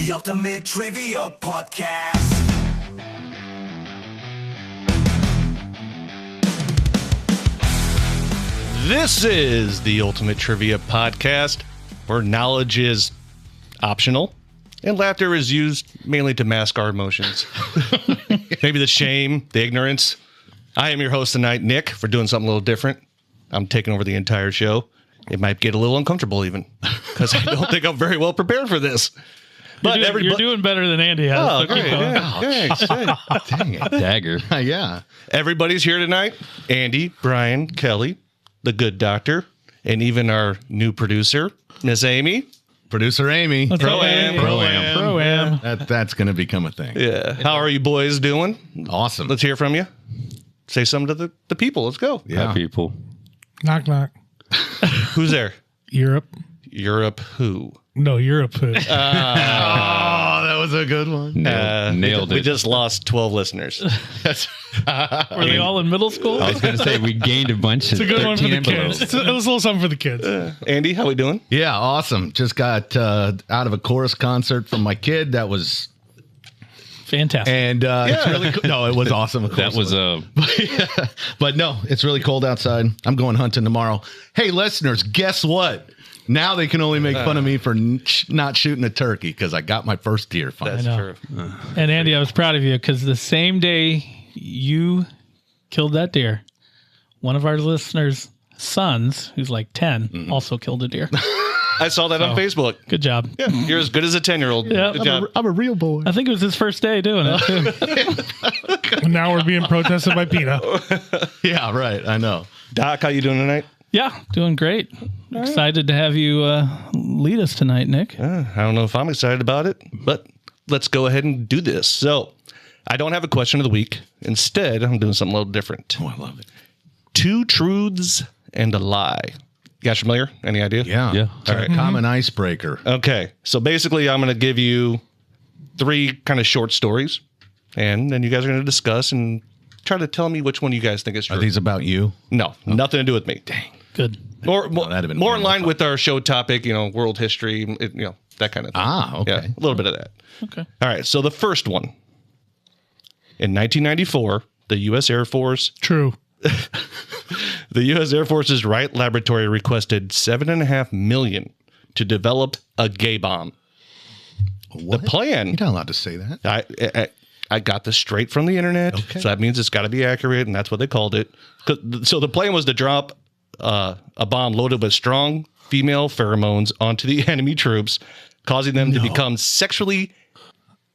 The Ultimate Trivia Podcast. This is the Ultimate Trivia Podcast, where knowledge is optional and laughter is used mainly to mask our emotions. Maybe the shame, the ignorance. I am your host tonight, Nick, for doing something a little different. I'm taking over the entire show. It might get a little uncomfortable even, because I don't think I'm very well prepared for this. But you're doing better than Andy has. Oh, so great. Yeah, thanks. Dang it. Dagger. Yeah. Everybody's here tonight. Andy, Brian, Kelly, the good doctor, and even our new producer, Miss Amy. Producer Amy. Pro-am. Pro-am. That's going to become a thing. Yeah. How are you boys doing? Awesome. Let's hear from you. Say something to the people. Let's go. Yeah. Hi, people. Knock, knock. Who's there? Europe. Europe who? No, Europe. Oh, that was a good one. Nailed it. We just lost 12 listeners. Were they all in middle school? I was going to say we gained a bunch. It's a good one for the kids. It was a little something for the kids. Andy, how we doing? Yeah, awesome. Just got out of a chorus concert from my kid. That was... Fantastic. And it's really cool. No, it was awesome. Of course That was a... But no, it's really cold outside. I'm going hunting tomorrow. Hey, listeners, guess what? Now they can only make fun of me for not shooting a turkey because I got my first deer. That's know. true. And Andy, I was proud of you because the same day you killed that deer, one of our listeners' sons, who's like 10, also killed a deer. I saw that on Facebook. Good job. Yeah, you're as good as a 10-year-old. Yeah. Good job. I'm a real boy. I think it was his first day doing it, too. And now we're being protested by PETA. Yeah, right. I know. Doc, how you doing tonight? Yeah, doing great. Excited to have you lead us tonight, Nick. I don't know if I'm excited about it, but let's go ahead and do this. So, I don't have a question of the week. Instead, I'm doing something a little different. Oh, I love it. 2 truths and a lie. You guys familiar? Any idea? Yeah. Yeah. All right. Common icebreaker. Okay. So basically, I'm going to give you 3 kind of short stories, and then you guys are going to discuss and try to tell me which one you guys think is true. Are these about you? No, nothing to do with me. Dang. Good. More that'd have been more way in more line fun. with our show topic, world history, that kind of thing. Ah, okay. Yeah, a little bit of that. Okay. All right. So the first one. In 1994, the U.S. Air Force... True. The U.S. Air Force's Wright Laboratory requested $7.5 million to develop a gay bomb. What? The plan. You're not allowed to say that. I got this straight from the internet, Okay. so that means it's got to be accurate, and that's what they called it. So the plan was to drop a bomb loaded with strong female pheromones onto the enemy troops, causing them to become sexually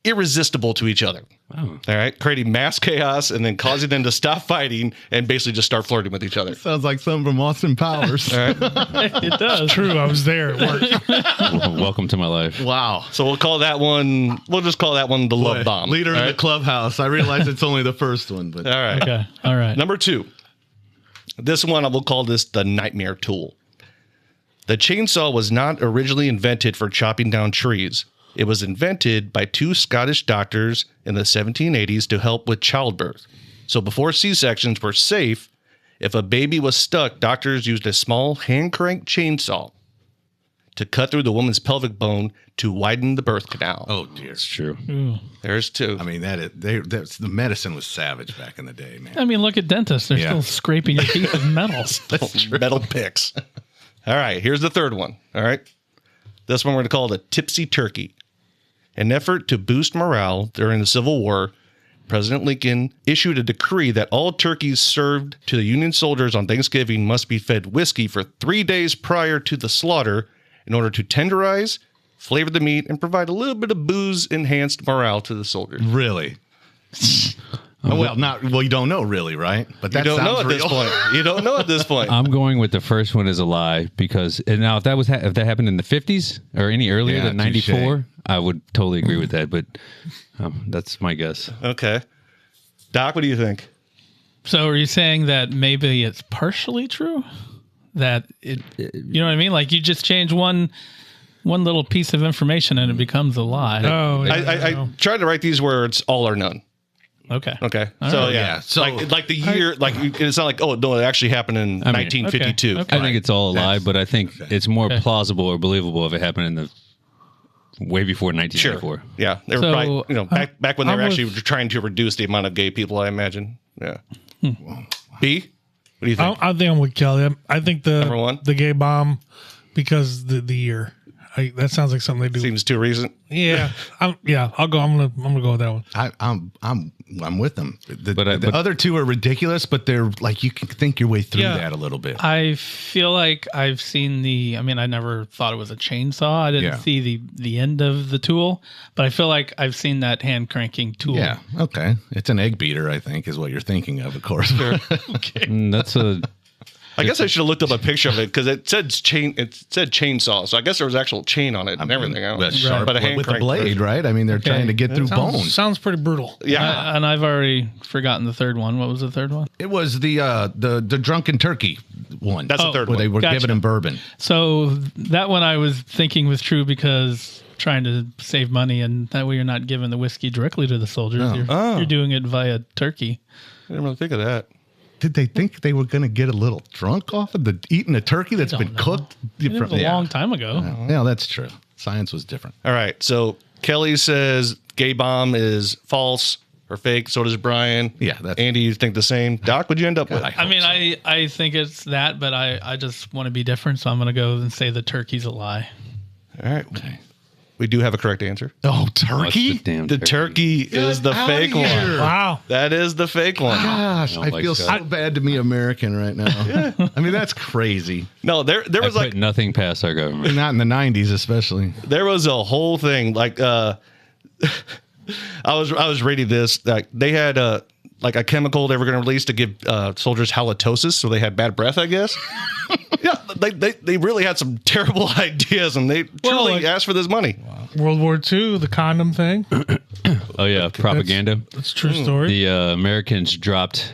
irresistible to each other. Wow. All right, creating mass chaos and then causing them to stop fighting and basically just start flirting with each other. Sounds like something from Austin Powers. All right. It does. True. I was there at work. Welcome to my life. Wow. So we'll call that one. We'll just call that one the love bomb. Leader All in right? the clubhouse. I realize it's only the first one, but All right. Okay. All right. Number 2. This one I will call this the nightmare tool. The chainsaw was not originally invented for chopping down trees. It was invented by 2 Scottish doctors in the 1780s to help with childbirth. So before C-sections were safe, if a baby was stuck, doctors used a small hand-cranked chainsaw to cut through the woman's pelvic bone to widen the birth canal. oh dear. It's true. There's 2. I mean, that's the medicine was savage back in the day, man. I mean, look at dentists. They're Yeah. still scraping your teeth with metals. Metal picks. All right, here's the third one. All right. This one we're going to call the tipsy turkey. An effort to boost morale during the Civil War, President Lincoln issued a decree that all turkeys served to the Union soldiers on Thanksgiving must be fed whiskey for 3 days prior to the slaughter in order to tenderize, flavor the meat, and provide a little bit of booze-enhanced morale to the soldiers. Really? Well, you don't know really, right? But You that don't know sounds at this real. point. You don't know at this point. I'm going with the first one as a lie because and now if that happened in the 50s or any earlier Yeah, than 94, touche. I would totally agree with that. But that's my guess. Okay. Doc, what do you think? So are you saying that maybe it's partially true? That you know what I mean? Like you just change one little piece of information and it becomes a lie. Oh, I tried to write these words all or none. Okay. Okay. All So right. yeah. So- like the year, it's not like, oh no, it actually happened in 1952. okay. I think it's all a lie, That's- but I think it's more plausible or believable if it happened in the way before 1994. Yeah, they were So, probably back when they were I'm actually with- trying to reduce the amount of gay people. I imagine. Yeah. B, what do you think? I think I'm with Kelly. I think Number one? the gay bomb because the year. That sounds like something they do. Seems too recent. Yeah, I'll go. I'm gonna go with that one. I'm with them. The But other two are ridiculous, but they're like you can think your way through Yeah. that a little bit. I feel like I've seen I never thought it was a chainsaw. I didn't Yeah. see the end of the tool, but I feel like I've seen that hand cranking tool. Yeah. Okay. It's an egg beater, I think, is what you're thinking of course. That's a I guess I should have looked up a picture of it because it said chainsaw, so I guess there was actual chain on it and everything. That's sharp But a hand with a crank blade, version. right? I mean, they're trying to get through bones. Sounds pretty brutal. Yeah, And I've already forgotten the third one. What was the third one? It was the drunken turkey one. That's the third where one. they were Gotcha. giving him bourbon. So that one I was thinking was true because trying to save money, and that way you're not giving the whiskey directly to the soldiers. You're doing it via turkey. I didn't really think of that. Did they think they were going to get a little drunk off of eating a turkey that's don't been know. cooked? It was a long time ago. Yeah, that's true. Science was different. All right, so Kelly says gay bomb is false or fake. So does Brian. Yeah, that's- Andy, you think the same? Doc, what'd you end up with? I mean, I think it's that, but I just want to be different, so I'm going to go and say the turkey's a lie. All right, we do have a correct answer. Oh, turkey? What's the damn The turkey is the outta fake here. one. Wow. That is the fake one. Gosh, Oh I my feel God. so bad to be American right now. I mean, that's crazy. No, there I was put like nothing past our government. Not in the 90s, especially. there was a whole thing like I was reading this, like they had like a chemical they were going to release to give soldiers halitosis, so they had bad breath, I guess. Yeah, they really had some terrible ideas, and they truly like- asked for this money. World War II, the condom thing. Oh yeah, propaganda. That's a true story. The Americans dropped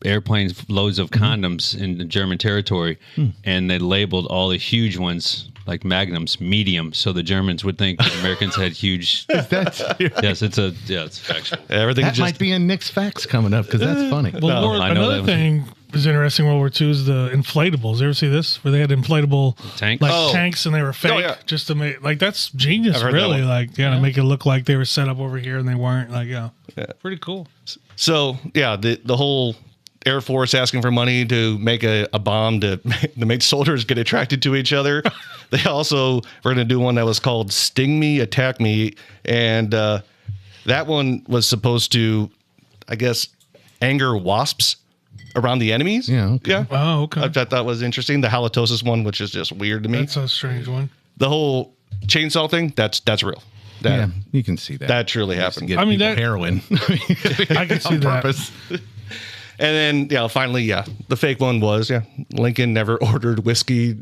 airplanes loads of condoms in the German territory, and they labeled all the huge ones like magnums medium, so the Germans would think the Americans had huge. That's, Yes, it's factual. Everything that just might be in Nick's facts coming up because that's funny. Well, I know another that was- thing was interesting. World War II is the inflatables. You ever see this? Where they had inflatable Tanks? like Oh. tanks, and they were fake, yeah. just to make like that's genius. I've heard that Really, one. like to make it look like they were set up over here and they weren't. Like pretty cool. so yeah. The whole Air Force asking for money to make a bomb to make soldiers get attracted to each other. They also were going to do one that was called Sting Me, Attack Me. And that one was supposed to, I guess, anger wasps around the enemies. Yeah, okay. Yeah. Oh, okay. I thought that was interesting. The halitosis one, which is just weird to me. That's a strange one. The whole chainsaw thing, that's real. That, Yeah, you can see that. that truly happened. Get I mean, people that- heroin. I can see on that. purpose. And then, finally, the fake one was, Lincoln never ordered whiskey,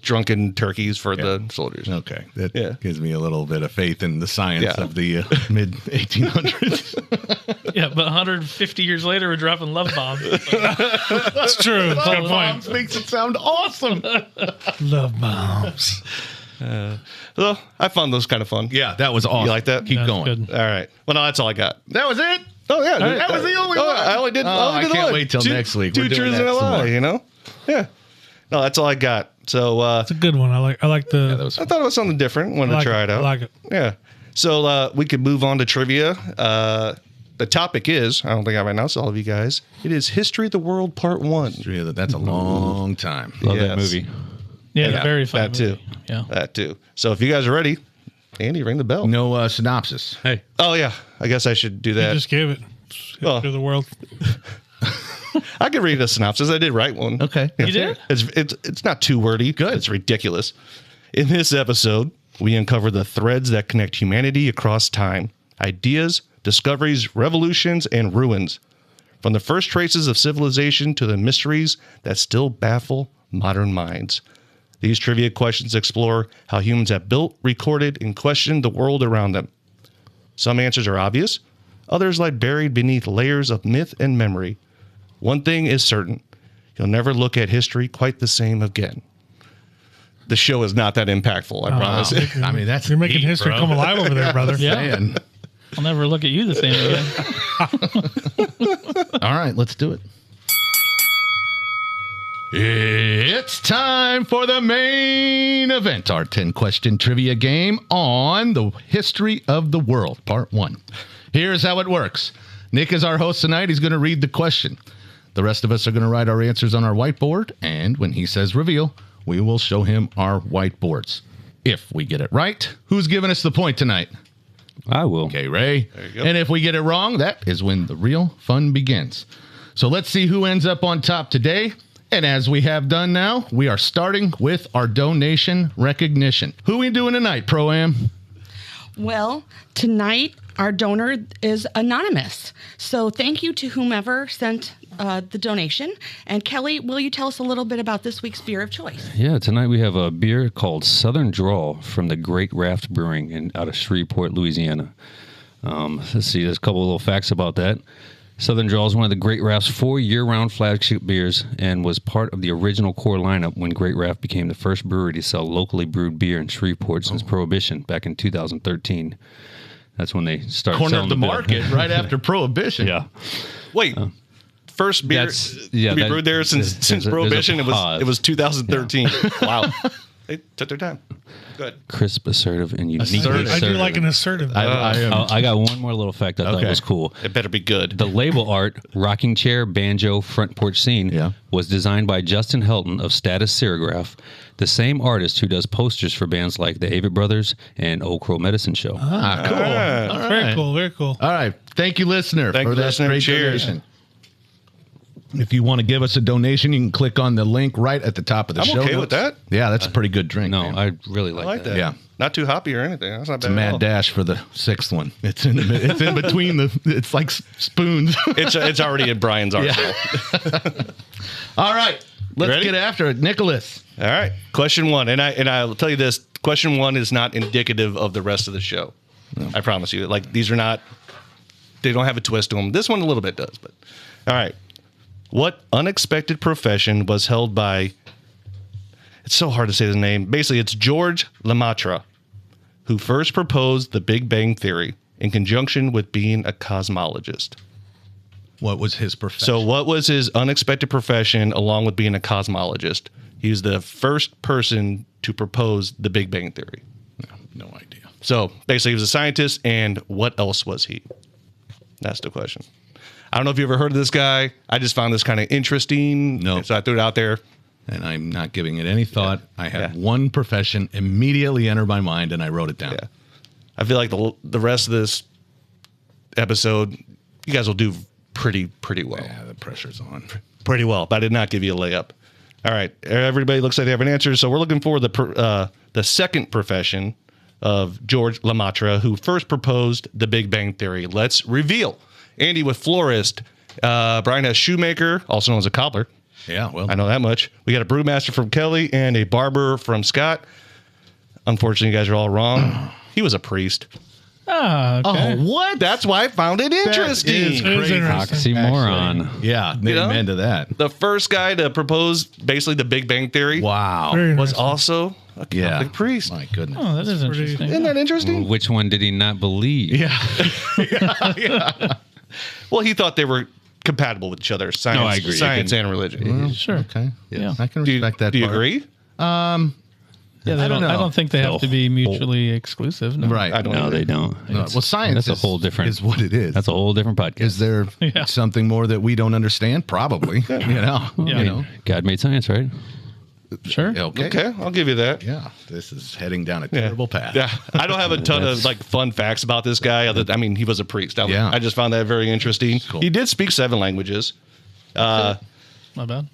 drunken turkeys for the soldiers. Okay, that Yeah. gives me a little bit of faith in the science Yeah. of the mid 1800s. Yeah, but 150 years later, we're dropping love bombs. That's true. That's a good point. Makes it sound awesome. Love bombs. So I found those kind of fun. Yeah, that was awesome. You like that? Keep That's going. good. All right. Well, no, that's all I got. That was it. Oh, yeah. That was the only one. I only did. Oh, I I can't wait till next week. We're Two doing truths that and a some lie, more. you know? Yeah. No, that's all I got. So It's a good one. I like the. That was I thought it was something different. Wanted I like to try it out. I like it. Yeah. So we could move on to trivia. The topic is, I don't think I've announced all of you guys, it is History of the World Part 1. That's a long time. Love Yes. that movie. Yeah, Yeah, very fun. that too. movie. Yeah. That too. So if you guys are ready, Andy, ring the bell. No synopsis. Hey, Oh, yeah. I guess I should do You that. just gave it. Oh. To the world. I could read a synopsis. I did write one. Okay. You did? It's not too wordy. Good. It's ridiculous. In this episode, we uncover the threads that connect humanity across time, ideas, discoveries, revolutions, and ruins. From the first traces of civilization to the mysteries that still baffle modern minds. These trivia questions explore how humans have built, recorded, and questioned the world around them. Some answers are obvious. Others lie buried beneath layers of myth and memory. One thing is certain. You'll never look at history quite the same again. The show is not that impactful, I promise. I mean, that's You're making deep, history bro. come alive over there, brother. Yeah. Man. I'll never look at you the same again. All right, let's do it. It's time for the main event, our 10-question trivia game on the history of the world, part 1. Here's how it works. Nick is our host tonight. He's going to read the question. The rest of us are going to write our answers on our whiteboard, and when he says reveal, we will show him our whiteboards. If we get it right, who's giving us the point tonight? I will. Okay, Ray. There you go. And if we get it wrong, that is when the real fun begins. So let's see who ends up on top today. And as we have done now, we are starting with our donation recognition. Who we doing tonight, Pro-Am? Well, tonight our donor is anonymous. So thank you to whomever sent the donation. And Kelly, will you tell us a little bit about this week's beer of choice? Yeah, tonight we have a beer called Southern Drawl from the Great Raft Brewing out of Shreveport, Louisiana. Let's see, there's a couple of little facts about that. Southern Drawl is one of the Great Raft's 4 year-round flagship beers and was part of the original core lineup when Great Raft became the first brewery to sell locally brewed beer in Shreveport since Prohibition back in 2013. That's when they started Cornered selling the beer. market right after Prohibition. Yeah. Wait, first beer to be brewed there since Prohibition. It was 2013. Wow, they took their time. Good. Crisp, assertive, and unique. Assertive. I do like an assertive. I got one more little fact I thought was cool. It better be good. The label art, rocking chair, banjo, front porch scene, was designed by Justin Helton of Status Serigraph, the same artist who does posters for bands like the Avett Brothers and Old Crow Medicine Show. Cool. Ah. Very cool. Very cool. All right. Thank you, listener, Thank for you, that listener. great Cheers. donation. If you want to give us a donation, you can click on the link right at the top of the I'm show okay notes. with that. Yeah, that's a pretty good drink. No, man. I really like, I like that. Yeah. Not too hoppy or anything. That's not It's bad. a at all. mad dash for the 6th one. It's in between it's like spoons. It's already in Brian's arsenal. All right. Let's Ready? get after it. Nicholas. All right. Question 1, and I'll tell you this: question 1 is not indicative of the rest of the show. I promise you. Like, these are not. They don't have a twist to them. This one a little bit does, but all right. What unexpected profession was held by? It's so hard to say the name. Basically, it's George Lemaitre, who first proposed the Big Bang Theory in conjunction with being a cosmologist. What was his profession? So what was his unexpected profession along with being a cosmologist? He was the first person to propose the Big Bang Theory. No idea. So basically he was a scientist, and what else was he? That's the question. I don't know if you ever heard of this guy. I just found this kind of interesting. No. So I threw it out there. And I'm not giving it any thought. I had one profession immediately enter my mind, and I wrote it down. Yeah. I feel like the rest of this episode, you guys will do pretty well. Yeah, the pressure's on. Pretty well, but I did not give you a layup. All right, everybody looks like they have an answer, so we're looking for the second profession of George Lemaitre, who first proposed the Big Bang Theory. Let's reveal. Andy with florist. Brian has shoemaker, also known as a cobbler. Yeah, well, I know that much. We got a brewmaster from Kelly and a barber from Scott. Unfortunately, you guys are all wrong. He was a priest. Oh, okay. Oh, what? That's why I found it interesting. is crazy. interesting. Oxymoron. Yeah, amen to that. The first guy to propose basically the Big Bang Theory Wow. Very was interesting. also a Catholic priest. My goodness. Oh, that is interesting. Isn't that interesting? Which one did he not believe? Yeah. Well, he thought they were compatible with each other. Science, No, I agree. Science and religion. Sure. Okay. Yeah. I can Do you, respect that. do you part. agree? Yeah, they I don't don't. I know. don't think they have to be mutually exclusive. No. Right. I don't No, either. they don't. No, well, science That's a is- whole different. is what it is. That's a whole different podcast. Is there Yeah. something more that we don't understand? Probably. Yeah. You know. God made science, right? Sure. Okay. Okay, I'll give you that. Yeah. This is heading down a Yeah. terrible path. Yeah, I don't have a ton of like fun facts about this guy. I mean, he was a priest. Yeah. I just found that very interesting. Cool. He did speak 7 languages. My bad.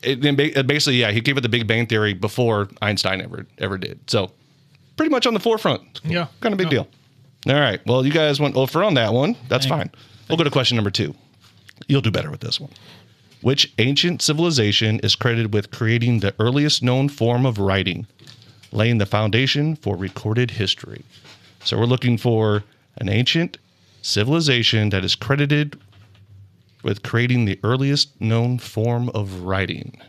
Basically, yeah, he came up with the Big Bang Theory before Einstein ever did. So, pretty much on the forefront. Yeah. Kind of big deal. All right. Well, you guys went over on that one. That's fine. We'll go to question number 2. You'll do better with this one. Which ancient civilization is credited with creating the earliest known form of writing, laying the foundation for recorded history? So we're looking for an ancient civilization that is credited with creating the earliest known form of writing.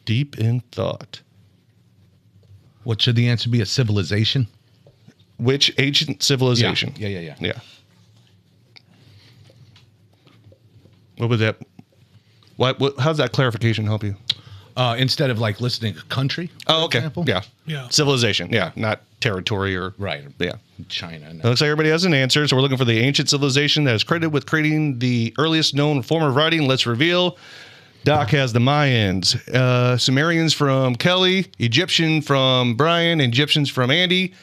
Deep in thought. What should the answer be? A civilization? Which ancient civilization? Yeah. Yeah. What would that What? How's that clarification help you? Instead of like listing a country. Oh, okay. Example. Yeah. Yeah. Civilization. Yeah. Not territory or. Right. Yeah. China. It looks like everybody has an answer. So we're looking for the ancient civilization that is credited with creating the earliest known form of writing. Let's reveal. Doc has the Mayans, Sumerians from Kelly, Egyptian from Brian, Egyptians from Andy.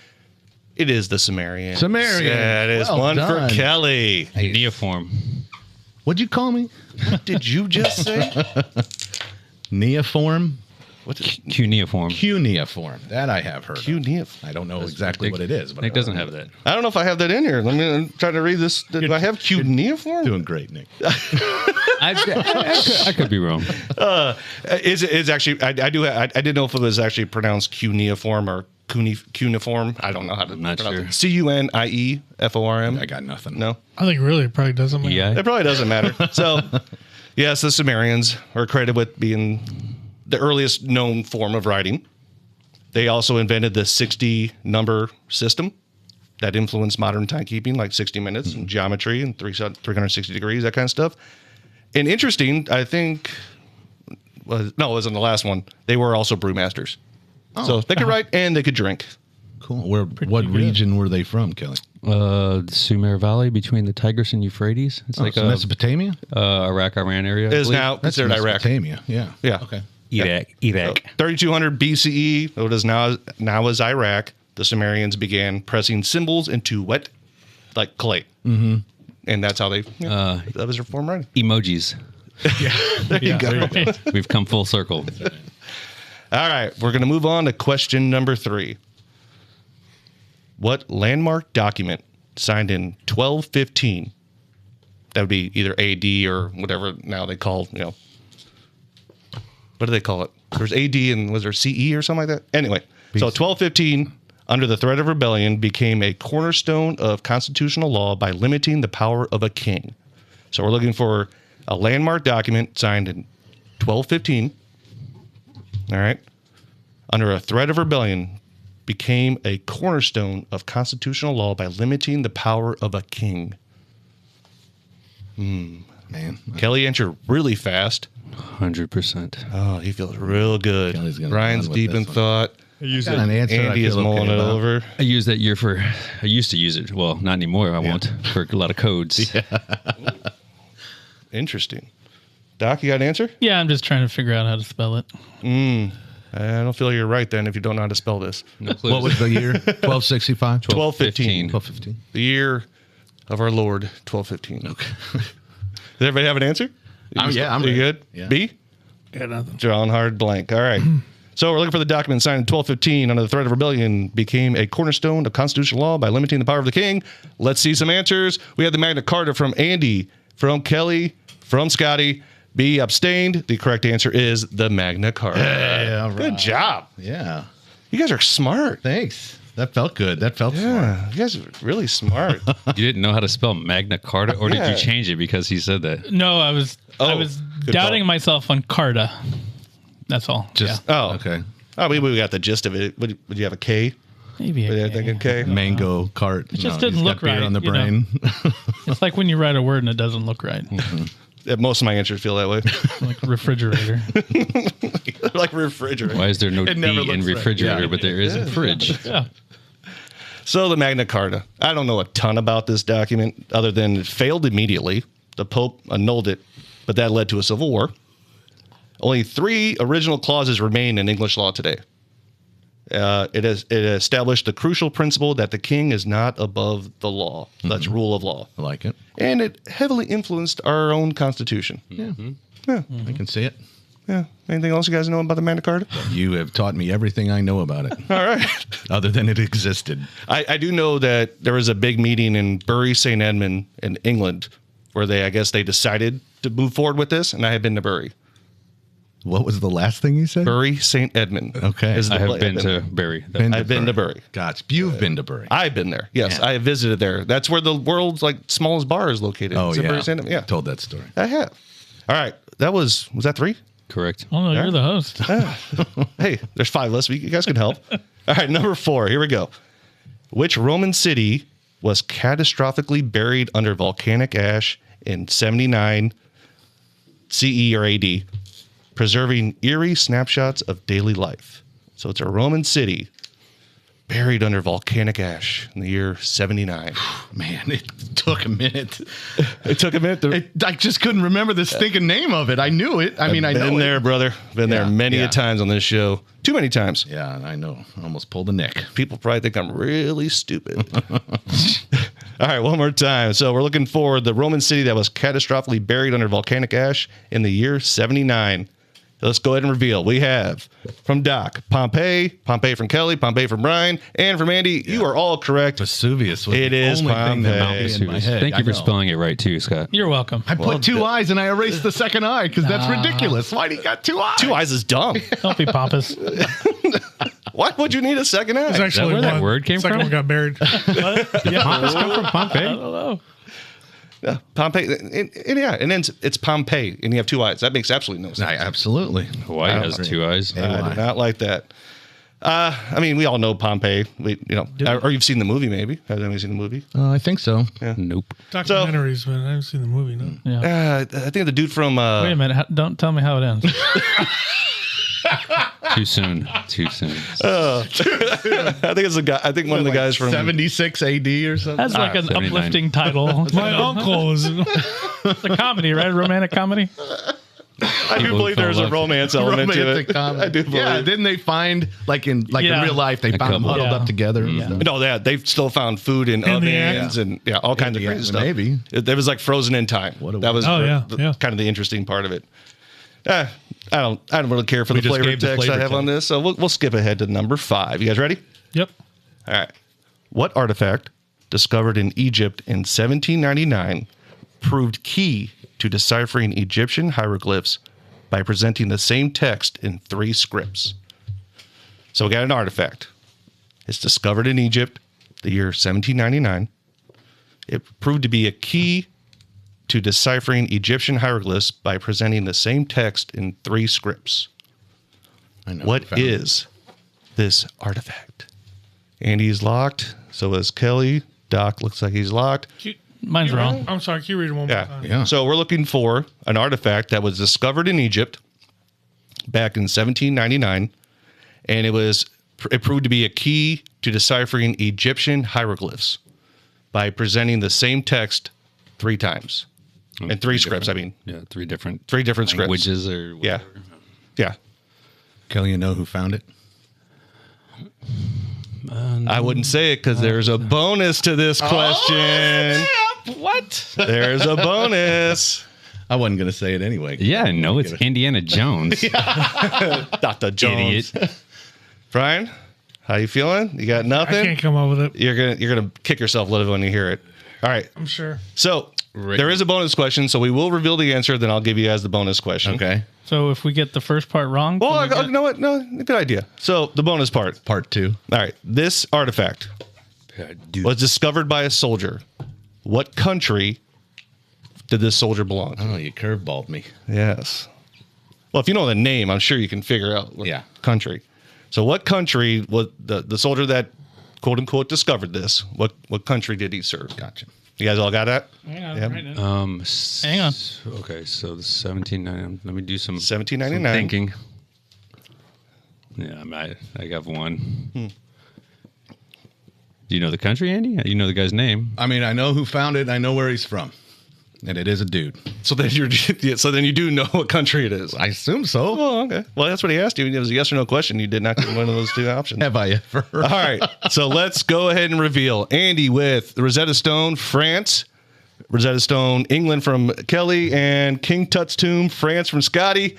It is the Sumerians. Sumerians. That is Well one done. for Kelly. Neoform. What'd you call me? What did you just say? Neoform? Cuneiform. Cuneiform. That I have heard. Cuneiform. I don't know exactly what it is, but Nick doesn't have that. I don't know if I have that in here. I'm trying to read this. Do I have cuneiform? Doing great, Nick. I could be wrong. Is actually I didn't know if it was actually pronounced cuneiform or cuneiform. I don't know how to not pronounce sure. it. Cuneiform. I got nothing. No, I think really it probably doesn't matter. Yeah. it probably doesn't matter. So, yes, the Sumerians are credited with being the earliest known form of writing. They also invented the 60 number system that influenced modern timekeeping, like 60 minutes and geometry and 360 degrees, that kind of stuff. And interesting, I think, it was in the last one. They were also brewmasters. So they could write and they could drink. Cool. What region were they from, Kelly? The Sumer Valley between the Tigris and Euphrates. It's like Mesopotamia? Iraq, Iran area. I It is believe. now That's considered Iraq. Mesopotamia. Yeah. Yeah. Okay. Iraq. 3200 BCE, what is now is Iraq. The Sumerians began pressing symbols into wet, like clay. Mm-hmm. And that's how they, that was their form of writing. Emojis. There you go. We've come full circle. All right, we're going to move on to question number 3. What landmark document signed in 1215? That would be either AD or whatever now they call, what do they call it? There's AD and was there CE or something like that? Anyway, so 1215, under the threat of rebellion, became a cornerstone of constitutional law by limiting the power of a king. So we're looking for a landmark document signed in 1215. All right. Under a threat of rebellion, became a cornerstone of constitutional law by limiting the power of a king. Man. Kelly answered really fast. 100%. Oh, he feels real good. Kelly's gonna Ryan's run with deep in this one. thought. Got an answer I Andy is feel okay mulling it about. over. I used that year I used to use it. Well, not anymore. I won't. For a lot of codes. Interesting. Doc, you got an answer? Yeah, I'm just trying to figure out how to spell it. I don't feel you're right then if you don't know how to spell this. No clues. What was the year? 1265? 1215. 1215. The year of our Lord, 1215. Okay. Does everybody have an answer? I'm You ready. good? Yeah. B? Yeah, nothing. John hard blank. All right. So we're looking for the document signed in 1215 under the threat of rebellion became a cornerstone of constitutional law by limiting the power of the king. Let's see some answers. We have the Magna Carta from Andy, from Kelly, from Scotty. B, abstained. The correct answer is the Magna Carta. Yeah, all right. Good job. Yeah. You guys are smart. Thanks. That felt good. That felt smart. Yeah, you guys are really smart. You didn't know how to spell Magna Carta, or did Yeah. you change it because he said that? No, I was good doubting call. myself on Carta. That's all. Just Oh, okay. Oh, we got the gist of it. Would you have a K? Maybe. Would you think a K? Mango cart. It just No, didn't he's got look beer right, on the you know. brain. It's like when you write a word and it doesn't look right. Most of my answers feel that way. Like refrigerator. Like refrigerator. Why is there no It D never in looks right. refrigerator, Yeah. but there is in fridge? Yeah. So the Magna Carta. I don't know a ton about this document other than it failed immediately. The Pope annulled it, but that led to a civil war. Only 3 original clauses remain in English law today. It established the crucial principle that the king is not above the law. That's rule of law. I like it. And it heavily influenced our own constitution. I can see it. Yeah. Anything else you guys know about the Magna Carta? You have taught me everything I know about it, All right. other than it existed. I do know that there was a big meeting in Bury St. Edmund in England where I guess they decided to move forward with this, and I have been to Bury. What was the last thing you said? Bury St. Edmund. Okay. is the I have pla- been to Barry. I've been to Bury. Gotcha. You've been to Bury. I've been there. Yes, Yeah. I have visited there. That's where the world's smallest bar is located. Oh, It's in yeah. Bury St. Edmund. Yeah, Told that story. I have. All right, was that 3? Correct. Oh, no, you're the host. Hey, there's 5 of us. You guys can help. All right, number 4. Here we go. Which Roman city was catastrophically buried under volcanic ash in 79 CE or AD, preserving eerie snapshots of daily life. So it's a Roman city buried under volcanic ash in the year 79. Man, it took a minute. It took a minute. I just couldn't remember the stinking name of it. I knew it. I know Been there, it. brother. Been there many yeah. a times on this show. Too many times. Yeah, I know. I almost pulled the neck. People probably think I'm really stupid. All right, one more time. So we're looking for the Roman city that was catastrophically buried under volcanic ash in the year 79. Let's go ahead and reveal. We have from Doc, Pompeii, Pompeii from Kelly, Pompeii from Brian, and from Andy. You are all correct. Vesuvius was It the is only thing that Pompeii. mounted in my head. Thank you I for know. spelling it right too, Scott. You're welcome. I put two eyes and I erased the second eye because that's ridiculous. Why'd he got two eyes? Two eyes is dumb. Don't be pompous. Why would you need a second It's eye? actually where that one. word came Second from? one got buried. Yeah, pompous come from I Pompeii. don't know. Yeah, Pompeii. And then it's Pompeii, and you have two eyes. That makes absolutely no sense. Absolutely. Hawaii has two eyes. I do not like that. I mean, we all know Pompeii. Or you've seen the movie, maybe. Has anybody seen the movie? I think so. Nope. Documentaries, man. I haven't seen the movie, no. Yeah. I think the dude from. Wait a minute. Don't tell me how it ends. Too soon. Too soon. I think it's a guy. I think one of the guys from 76 AD or something. That's like an 79. uplifting title. My uncle is. It's a comedy, right? Romantic comedy. I do believe there's a romance element to Romantic it. comedy. I do believe. Yeah, didn't they find, in Yeah. real life, they found them couple. huddled Yeah. up together? and Yeah. stuff? No, they've still found food in the ovens and all kinds of Yeah, crazy stuff. maybe. It was like frozen in time. That was Oh, yeah, yeah. kind of the interesting part of it. I don't really care for We the just flavor gave the text flavor I have on text. this, so we'll skip ahead to number 5. You guys ready? Yep. All right. What artifact discovered in Egypt in 1799 proved key to deciphering Egyptian hieroglyphs by presenting the same text in 3 scripts? So we got an artifact. It's discovered in Egypt, the year 1799. It proved to be a key to deciphering Egyptian hieroglyphs by presenting the same text in 3 scripts. I know. What Found it. is this artifact? Andy's locked. So is Kelly. Doc looks like he's locked. Mine's wrong. I'm sorry. Can you read it one more Yeah. time? Yeah. So we're looking for an artifact that was discovered in Egypt back in 1799, and it proved to be a key to deciphering Egyptian hieroglyphs by presenting the same text 3 times. In 3 scripts, I mean. Yeah, 3 different 3 different scripts. languages or Yeah. whatever. Yeah. Kelly, you know who found it? I wouldn't say it because there's a bonus to this question. What? There's a bonus. I wasn't going to say it anyway. Yeah, I know it's Indiana Jones. Dr. Jones. Idiot. Brian, how you feeling? You got I nothing? can't come up with it. You're gonna kick yourself a little when you hear it. All right. I'm sure. So there is a bonus question, so we will reveal the answer, then I'll give you guys the bonus question. Okay. So if we get the first part wrong, Well, then we you know what? No, good idea. So the bonus part. Part 2. All right. This artifact was discovered by a soldier. What country did this soldier belong to? Oh, you curveballed me. Yes. Well, if you know the name, I'm sure you can figure out what Yeah. country. So what country was the soldier that quote unquote discovered this? What country did he serve? Gotcha. You guys all got that? Hang on. Yep. Right now. Hang on. Okay, so the 1799. Let me do some 1799. some thinking. Yeah, I got one. Do you know the country, Andy? You know the guy's name. I mean, I know who found it. I know where he's from. And it is a dude. So then you do know what country it is. I assume so. Oh, okay. Well, that's what he asked you. It was a yes or no question. You did not get one of those 2 options. Have I ever? All right. So let's go ahead and reveal. Andy with the Rosetta Stone, France. Rosetta Stone, England from Kelly. And King Tut's Tomb, France from Scotty.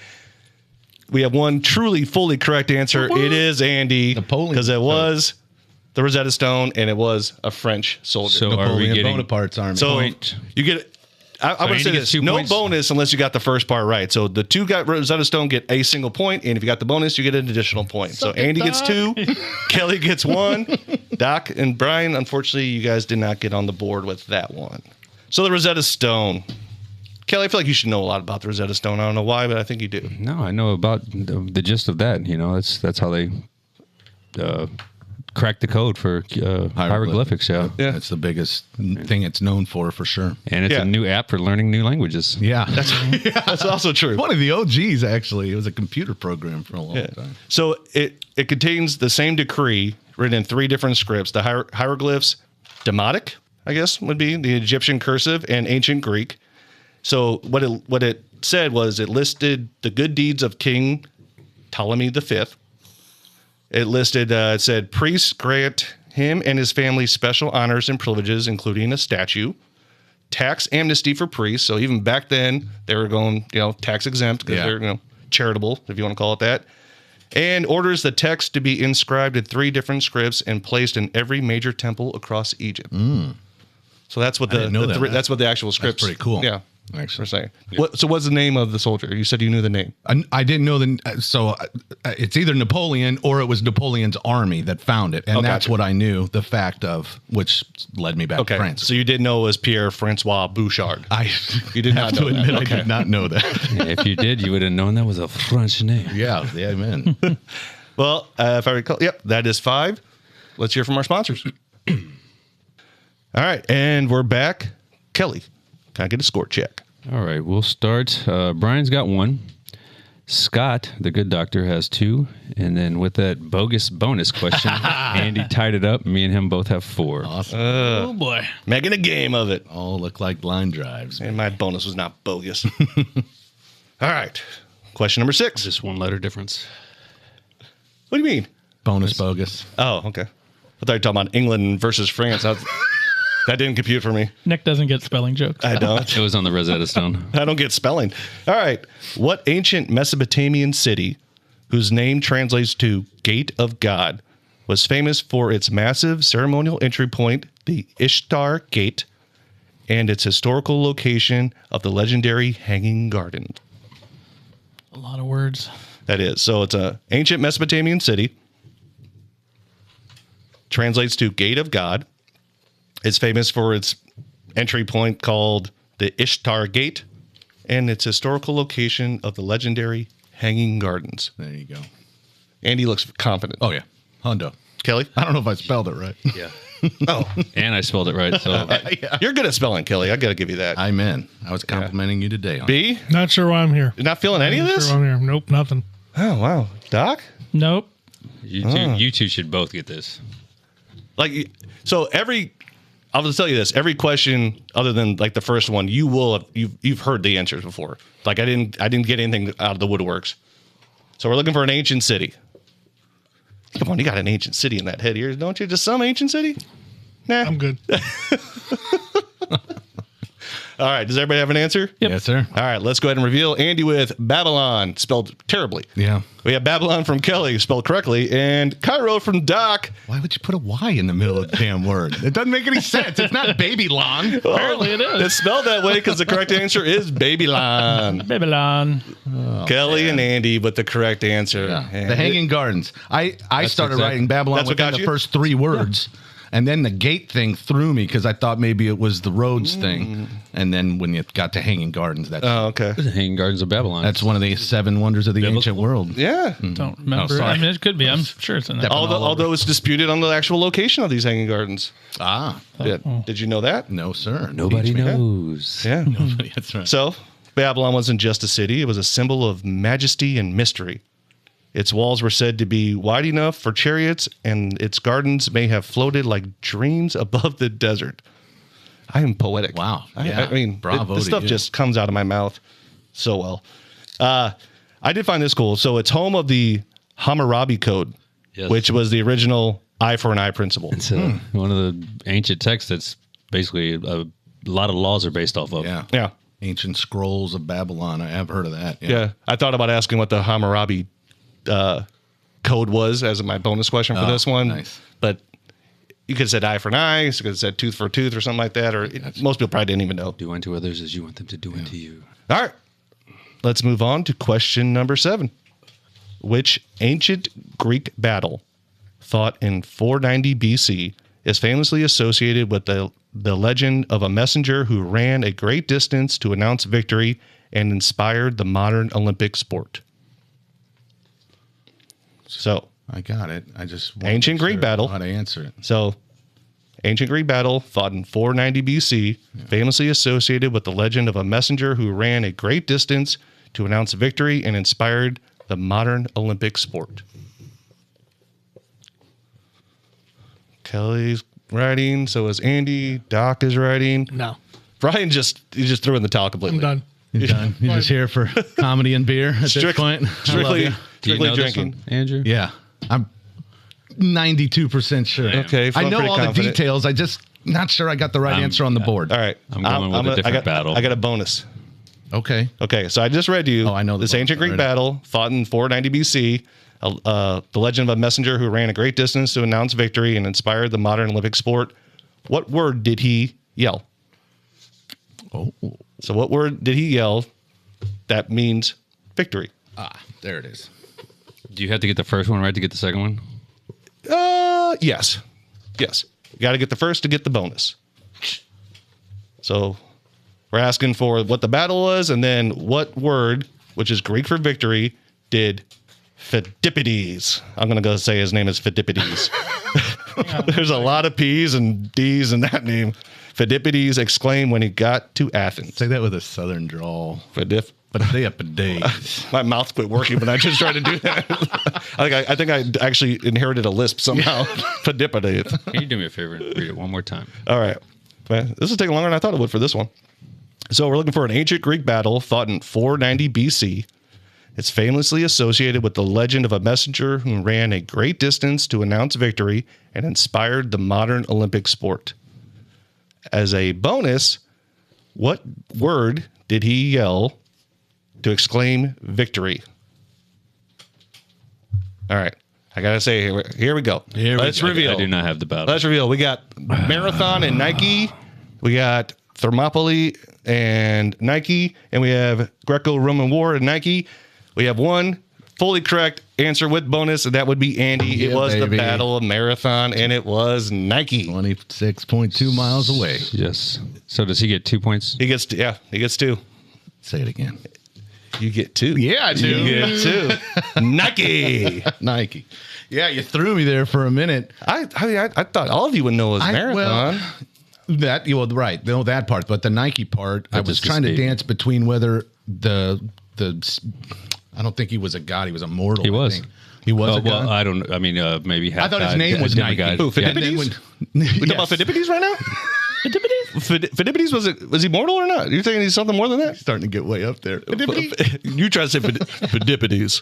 We have one truly, fully correct answer. It is Andy. Napoleon. Because it was the Rosetta Stone, and it was a French soldier. So are we Napoleon getting Bonaparte's army. So point? you get. I'm going to Andy say gets this: 2 no points? bonus unless you got the first part right. So the 2 got Rosetta Stone get a single point, and if you got the bonus, you get an additional point. So Andy gets 2, Kelly gets 1, Doc and Brian. Unfortunately, you guys did not get on the board with that one. So the Rosetta Stone, Kelly, I feel like you should know a lot about the Rosetta Stone. I don't know why, but I think you do. No, I know about the gist of that. You know, that's how they cracked the code for hieroglyphics. Yeah. Yeah. That's the biggest thing it's known for sure. And it's Yeah. a new app for learning new languages. Yeah. That's also true. One of the OGs, actually. It was a computer program for a long time. So it contains the same decree written in 3 different scripts. The hieroglyphs, Demotic, I guess, would be the Egyptian cursive, and ancient Greek. So what it said was it listed the good deeds of King Ptolemy V. It listed, it said, priests grant him and his family special honors and privileges, including a statue, tax amnesty for priests. So even back then, they were going, tax exempt because they're, charitable, if you want to call it that. And orders the text to be inscribed in 3 different scripts and placed in every major temple across Egypt. So that's what that's what the actual scripts. That's pretty cool. Yeah. Actually. We're saying. So what's the name of the soldier? You said you knew the name. I didn't know it's either Napoleon or it was Napoleon's army that found it. And that's what I knew the fact of, which led me back to France. So you didn't know it was Pierre Francois Bouchard. You did not know that. I did not know that. If you did, you would have known that was a French name. Yeah, man. Well, if I recall, that is 5. Let's hear from our sponsors. All right, and we're back. Kelly, can I get a score check? All right, we'll start. Brian's got 1. Scott, the good doctor, has 2. And then with that bogus bonus question, Andy tied it up. Me and him both have 4. Awesome. Oh, boy. Making a game of it. All look like blind drives. And my bonus was not bogus. All right, question number 6. Just 1 letter difference. What do you mean? Bonus bogus. Oh, okay. I thought you were talking about England versus France. That didn't compute for me. Nick doesn't get spelling jokes. I don't. It was on the Rosetta Stone. I don't get spelling. All right. What ancient Mesopotamian city, whose name translates to Gate of God, was famous for its massive ceremonial entry point, the Ishtar Gate, and its historical location of the legendary Hanging Garden? A lot of words. That is. So it's an ancient Mesopotamian city. Translates to Gate of God. It's famous for its entry point called the Ishtar Gate and its historical location of the legendary Hanging Gardens. There you go. Andy looks confident. Oh, yeah. Hondo. Kelly? I don't know if I spelled it right. Yeah. Oh, And I spelled it right. So you're good at spelling, Kelly. I got to give you that. I'm in. I was complimenting you today on it. B? Not sure why I'm here. You're not feeling any of Not this? sure why I'm here. Nope, nothing. Oh, wow. Doc? Nope. you two should both get this. So I'll just tell you this: every question, other than like the first one, you've heard the answers before. Like I didn't get anything out of the woodworks. So we're looking for an ancient city. Come on, you got an ancient city in that head here, don't you? Just some ancient city? Nah. I'm good. All right. Does everybody have an answer? Yep. Yes, sir. All right. Let's go ahead and reveal Andy with Babylon, spelled terribly. Yeah. We have Babylon from Kelly, spelled correctly, and Cairo from Doc. Why would you put a Y in the middle of the damn word? It doesn't make any sense. It's not Babylon. Apparently it is. It's spelled that way because the correct answer is Babylon. Babylon. Kelly and Andy with the correct answer. And The Hanging Gardens. I started exactly- writing Babylon That's what within got the you? first 3 words. And then the gate thing threw me because I thought maybe it was the roads thing. And then when you got to Hanging Gardens, that's okay. The Hanging Gardens of Babylon. that's one of the 7 wonders of the ancient world. Yeah. Don't remember. sorry. I mean, it could be. I'm sure it's in there. Although it's disputed on the actual location of these hanging gardens. Ah, Did you know that? no, sir. Nobody Teach me that. knows. Yeah. That's right. So Babylon wasn't just a city; it was a symbol of majesty and mystery. Its walls were said to be wide enough for chariots, and its gardens may have floated like dreams above the desert. I am poetic. Wow. I Yeah. mean, Bravo this to stuff you. just comes out of my mouth so well. I did find this cool. So it's home of the Hammurabi Code, Yes. which was the original eye for an eye principle. It's one of the ancient texts that's basically a lot of laws are based off of. Yeah. Yeah. Ancient Scrolls of Babylon. I have heard of that. Yeah. I thought about asking what the Hammurabi code was as my bonus question for this one. nice. But you could have said eye for an eye, you could have said tooth for a tooth or something like that. Or most people probably didn't even know. Do unto others as you want them to do unto you. All right. Let's move on to question number 7. Which ancient Greek battle, fought in 490 BC, is famously associated with the legend of a messenger who ran a great distance to announce victory and inspired the modern Olympic sport? So, I got it. I just want Ancient to make Greek sure battle. I know how to answer it. So, ancient Greek battle fought in 490 BC, famously associated with the legend of a messenger who ran a great distance to announce victory and inspired the modern Olympic sport. Kelly's writing, so is Andy. Doc is writing. No, Brian just threw in the towel completely. I'm done. You're done. You're just here for comedy and beer at this point. I love Strictly, you. Do you strictly know this drinking. one, Andrew? Yeah, I'm 92% sure. Okay, I feel know pretty all the confident. details. I just not sure I got the right answer on the board. All right, I'm going with a different battle. I got a bonus. Okay. Okay, so I just read to you. Oh, I know the this bonus ancient Greek already. battle fought in 490 BC. The legend of a messenger who ran a great distance to announce victory and inspired the modern Olympic sport. What word did he yell? Oh, So, what word did he yell that means victory? there it is. Do you have to get the first one right to get the second one? Yes. Yes. You got to get the first to get the bonus. So, we're asking for what the battle was and then what word, which is Greek for victory, did Phidippides. I'm going to go say his name is Phidippides. There's a lot of P's and D's in that name. Phidippides exclaimed when he got to Athens. Say that with a southern drawl. Phidip. But they up a days. My mouth quit working when I just tried to do that. I think I actually inherited a lisp somehow. Phidippides. Can you do me a favor and read it one more time? All right. Well, this is taking longer than I thought it would for this one. So we're looking for an ancient Greek battle fought in 490 BC. It's famously associated with the legend of a messenger who ran a great distance to announce victory and inspired the modern Olympic sport. As a bonus, what word did he yell to exclaim victory? All right. I got to say, here we go. Let's reveal. I do not have the battle. Let's reveal. We got Marathon and Nike. We got Thermopylae and Nike. And we have Greco-Roman War and Nike. We have one fully correct answer with bonus, and that would be Andy. Yeah, it was baby. the Battle of Marathon, and it was Nike. 26.2 miles away. Yes. So does he get 2 points? He gets two. Say it again. You get two. Yeah, I do. You get two. Nike. Nike. Yeah, you threw me there for a minute. I thought all of you would know it was Marathon. Right. No, that part. But the Nike part, I was just trying to escaped. dance between whether the I don't think he was a god. He was a mortal. He I was. think. He was a god. Well, I don't. I mean, maybe half. I thought his god, name was different Nike. god. Who, Yeah. Phidippides? We talking about Phidippides right now? Phidippides, was he mortal or not? You're thinking he's something more than that? Starting to get way up there. You try to say Phidippides.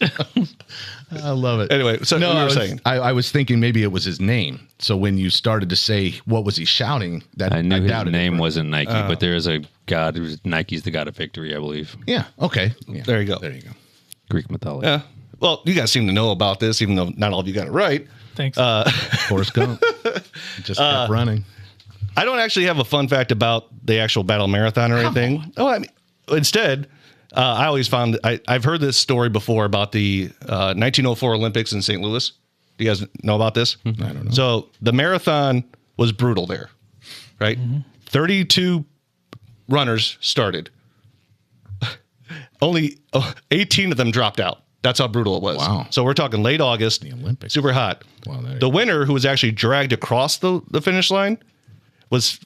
I love it. Anyway, so no, you were I was, saying. I was thinking maybe it was his name. So when you started to say what was he shouting, that I knew his doubted it. name wasn't Nike, but there is a god. Nike's the god of victory, I believe. Yeah. Okay. Yeah. There you go. There you go. Greek mythology. Yeah. Well, you guys seem to know about this, even though not all of you got it right. Thanks. Forrest Gump. Just kept running. I don't actually have a fun fact about the actual battle marathon or anything. Oh, I mean, instead, I always found I've heard this story before about the 1904 Olympics in St. Louis. Do you guys know about this? I don't know. So the marathon was brutal there, right? 32 runners started. Only 18 of them dropped out. That's how brutal it was. Wow. So we're talking late August, The Olympics. super hot. Wow, there you The winner, who was actually dragged across the finish line, was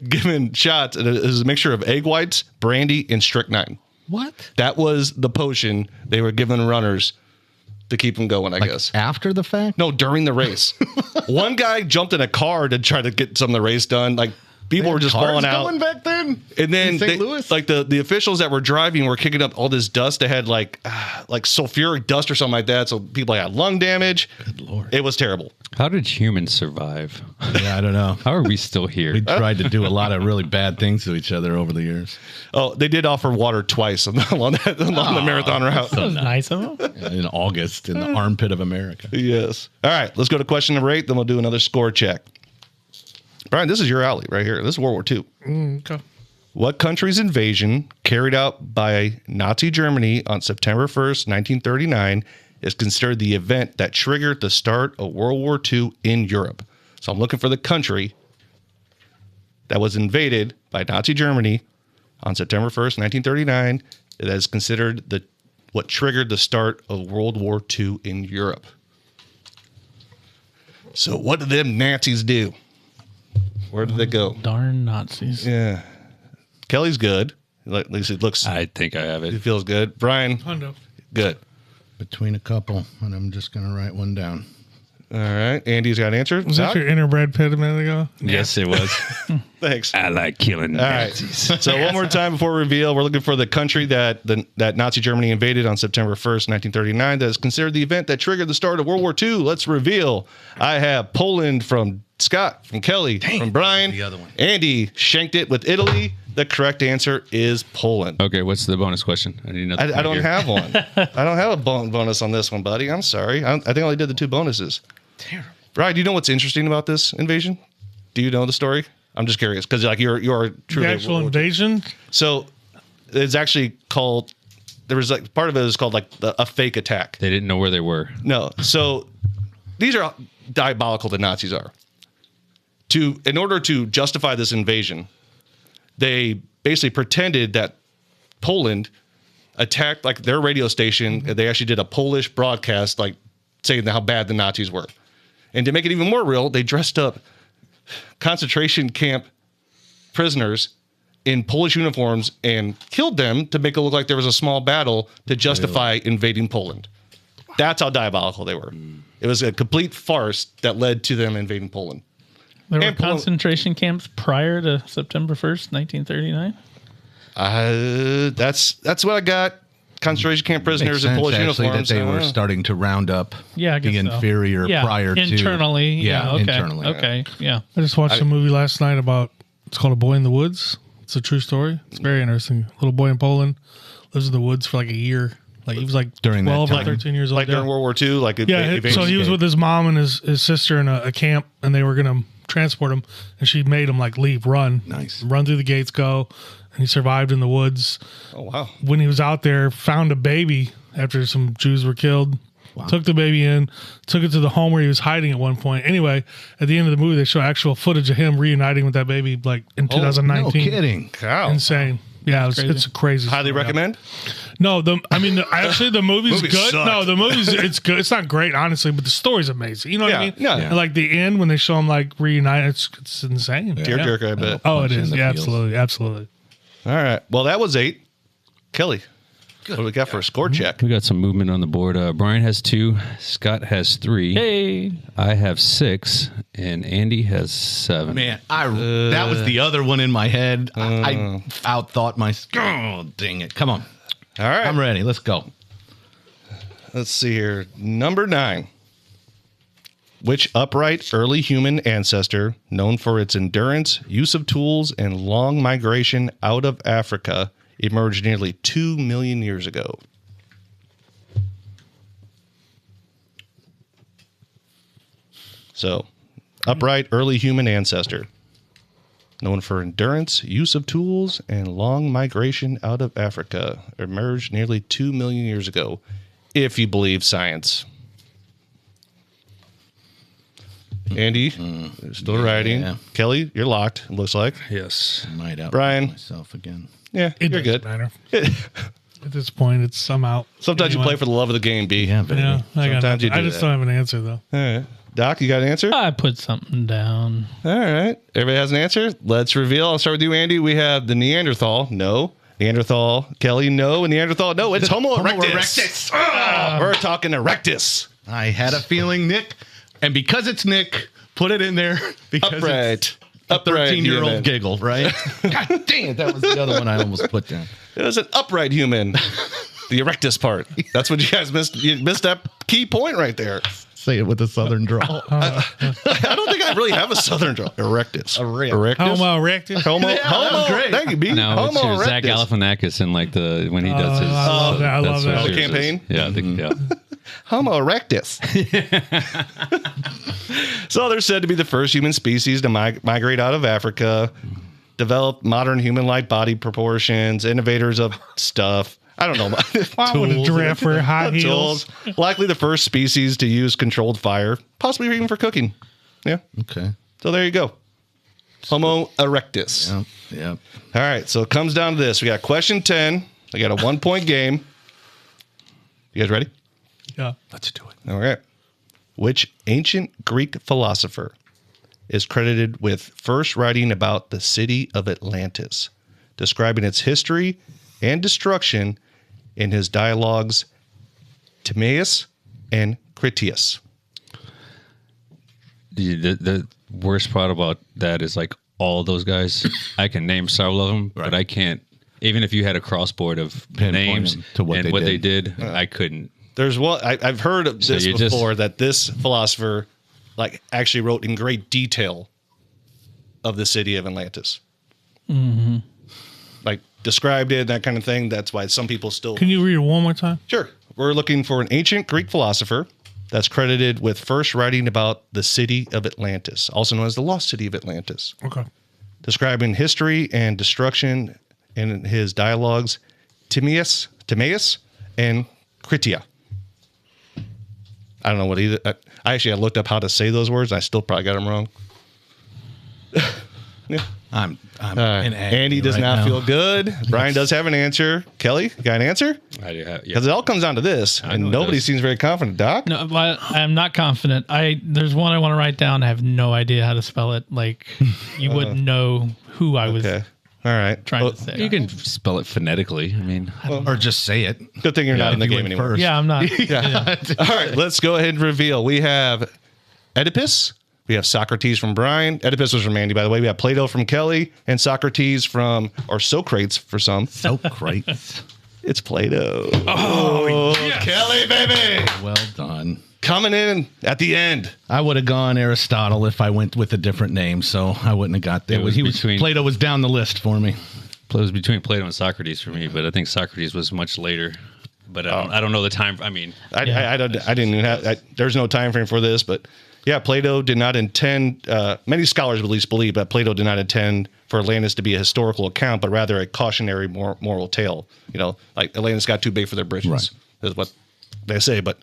given shots. And it was a mixture of egg whites, brandy, and strychnine. What? That was the potion they were giving runners to keep them going, I guess. After the fact? No, during the race. One guy jumped in a car to try to get some of the race done. Like, people were just Cars falling out. going back then? And then In St. Louis? like the officials that were driving were kicking up all this dust. They had like sulfuric dust or something like that. So people had lung damage. Good Lord. It was terrible. How did humans survive? Yeah, I don't know. How are we still here? We tried to do a lot of really bad things to each other over the years. Oh, they did offer water twice along the marathon route. that was nice of him. In August in the armpit of America. Yes. All right, let's go to question number 8. Then we'll do another score check. Brian, this is your alley right here. This is World War II. Okay. What country's invasion, carried out by Nazi Germany on September 1st, 1939, is considered the event that triggered the start of World War II in Europe? So I'm looking for the country that was invaded by Nazi Germany on September 1st, 1939, that is considered what triggered the start of World War II in Europe. So what did them Nazis do? Where did they go? Darn Nazis. Yeah. Kelly's good. At least it looks, I think I have it it. feels good. Brian, Hundo. good. Between a couple, and I'm just going to write one down. All right. Andy's got an answer. Was that Doc? your inner Brad Pitt a minute ago? Yes, it was. Thanks. I like killing All right. Nazis. So one more time before reveal, we're looking for the country that Nazi Germany invaded on September 1st, 1939. That is considered the event that triggered the start of World War II. Let's reveal. I have Poland from Scott, from Kelly, from Brian. The other one. Andy shanked it with Italy. The correct answer is Poland. Okay, what's the bonus question? I need another. I don't have one. I don't have a bonus on this one, buddy. I'm sorry. I think I only did the 2 bonuses. Terrible. Brian, do you know what's interesting about this invasion? Do you know the story? I'm just curious because like you're truly The actual invasion? So it's actually called. There was like part of it is called like a fake attack. They didn't know where they were. No, so these are diabolical. The Nazis are. In order to justify this invasion, they basically pretended that Poland attacked like their radio station. They actually did a Polish broadcast, like saying how bad the Nazis were. And to make it even more real, they dressed up concentration camp prisoners in Polish uniforms and killed them to make it look like there was a small battle to justify invading Poland. That's how diabolical they were. It was a complete farce that led to them invading Poland. There were And Poland- concentration camps prior to September 1st, 1939. That's what I got. Concentration camp prisoners in Polish uniforms. That they were I don't know. starting to round up Yeah, I guess the so. inferior Yeah, prior to internally. Yeah, okay. internally. Okay, yeah. I just watched a movie last night about, it's called A Boy in the Woods. It's a true story. It's very interesting. Little boy in Poland lives in the woods for like a year. Like he was like During that 12 or time. 13 years old. Like during World War II, like Yeah, so he was with his mom and his sister in a camp, and they were going to transport him, and she made him like leave, run. Nice. Run through the gates, go. And he survived in the woods. Oh wow! When he was out there, found a baby after some Jews were killed. Took the baby in, took it to the home where he was hiding at one point. Anyway, at the end of the movie, they show actual footage of him reuniting with that baby like in 2019. No kidding. Cow. Insane. Yeah, it's a crazy. Highly story. recommend. No, actually the movie's Movie good. sucked. No, the movie's it's good. It's not great, honestly, but the story's amazing. You know what I Yeah, mean? yeah. And like the end when they show him like reunited, it's insane. Tear jerker, I bet. Oh, it Punch in is. the Yeah, feels. absolutely. All right. Well, that was 8. Kelly, what do we got for a score check? We got some movement on the board. Brian has 2. Scott has 3. Hey, I have 6, and Andy has 7. Man, that was the other one in my head. I outthought my. Oh, dang it! Come on, All right. I'm ready. Let's go. Let's see here. Number 9. Which upright early human ancestor, known for its endurance, use of tools, and long migration out of Africa, emerged nearly 2 million years ago? So, upright early human ancestor, known for endurance, use of tools, and long migration out of Africa, emerged nearly 2 million years ago, if you believe science. Andy, still writing. Yeah. Kelly, you're locked, it looks like. Yes. I might out Brian. myself again. Yeah, It you're doesn't good. matter. At this point, it's somehow. Sometimes you play for the love of the game, B. Yeah, baby. Yeah, Sometimes you do I just that. don't have an answer though. All right. Doc, you got an answer? I put something down. All right. Everybody has an answer? Let's reveal. I'll start with you, Andy. We have the Neanderthal. No. Neanderthal. Kelly, no. And Neanderthal, no. It's Homo erectus. We're talking erectus. I had a feeling, Nick, and because it's Nick, put it in there because Upright. it's a 13-year-old human. giggle, right? God dang it, that was the other one I almost put down. It was an upright human. The erectus part. That's what you guys missed. You missed that key point right there. Say it with a southern drawl. I don't think I really have a southern draw. Erectus. Erectus. Homo erectus. Homo. Yeah, Homo. that's great. Thank you, B. No, it's Homo your Zach erectus. Galifianakis in like when he does his. I love that. I love that's what that. The yours is. campaign? Yeah, yeah. Homo erectus. So they're said to be the first human species to migrate out of Africa, develop modern human-like body proportions, innovators of stuff. I don't know. Why would a giraffe wear high heels? Tools. Likely the first species to use controlled fire, possibly even for cooking. Yeah. Okay. So there you go. Homo erectus. Yep. All right. So it comes down to this. We got question 10. I got a 1-point game. You guys ready? Yeah. Let's do it. All right. Which ancient Greek philosopher is credited with first writing about the city of Atlantis, describing its history and destruction in his dialogues Timaeus and Critias? The worst part about that is like all those guys, I can name several of them, but I can't. Even if you had a crossboard of Pinpoint names them to what and they what did. they did, I couldn't. There's one I've heard of this you just- before, that this philosopher like actually wrote in great detail of the city of Atlantis. Mm-hmm. Like described it, that kind of thing. That's why some people still. Can you read it one more time? Sure. We're looking for an ancient Greek philosopher that's credited with first writing about the city of Atlantis, also known as the lost city of Atlantis, Okay. describing history and destruction in his dialogues Timaeus and Critia. I don't know what either. I looked up how to say those words. And I still probably got them wrong. Yeah. I'm in agony Andy does right not now. feel good. Brian does have an answer. Kelly, you got an answer? I do have, Because it all comes down to this, know and it nobody does. seems very confident. Doc? No, but I'm not confident. There's one I want to write down. I have no idea how to spell it. Like you wouldn't know who I was Okay. All right. trying Well, to say. You can spell it phonetically. I mean, Or just say it. good thing you're not in the if you game went anymore. first. Yeah, I'm not. All right, let's go ahead and reveal. We have Oedipus. We have Socrates from Brian. Oedipus was from Andy, by the way. We have Plato from Kelly, and Socrates from, or Socrates for some. So great. It's Plato. Oh, Kelly, baby. Well done. Coming in at the end. I would have gone Aristotle if I went with a different name, so I wouldn't have got there. It was between- Plato was down the list for me. it was between Plato and Socrates for me, but I think Socrates was much later. But I don't know the time. I mean, I didn't even have. There's no time frame for this, but yeah, Plato did not intend. Many scholars at least believe that Plato did not intend for Atlantis to be a historical account, but rather a cautionary moral tale. You know, like Atlantis got too big for their britches. Right. Is what they say. But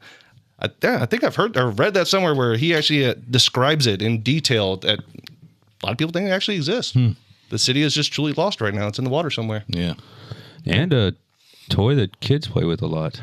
I think I've heard or read that somewhere where he actually describes it in detail. That a lot of people think it actually exists. The city is just truly lost right now. It's in the water somewhere. Yeah. and a toy that kids play with a lot.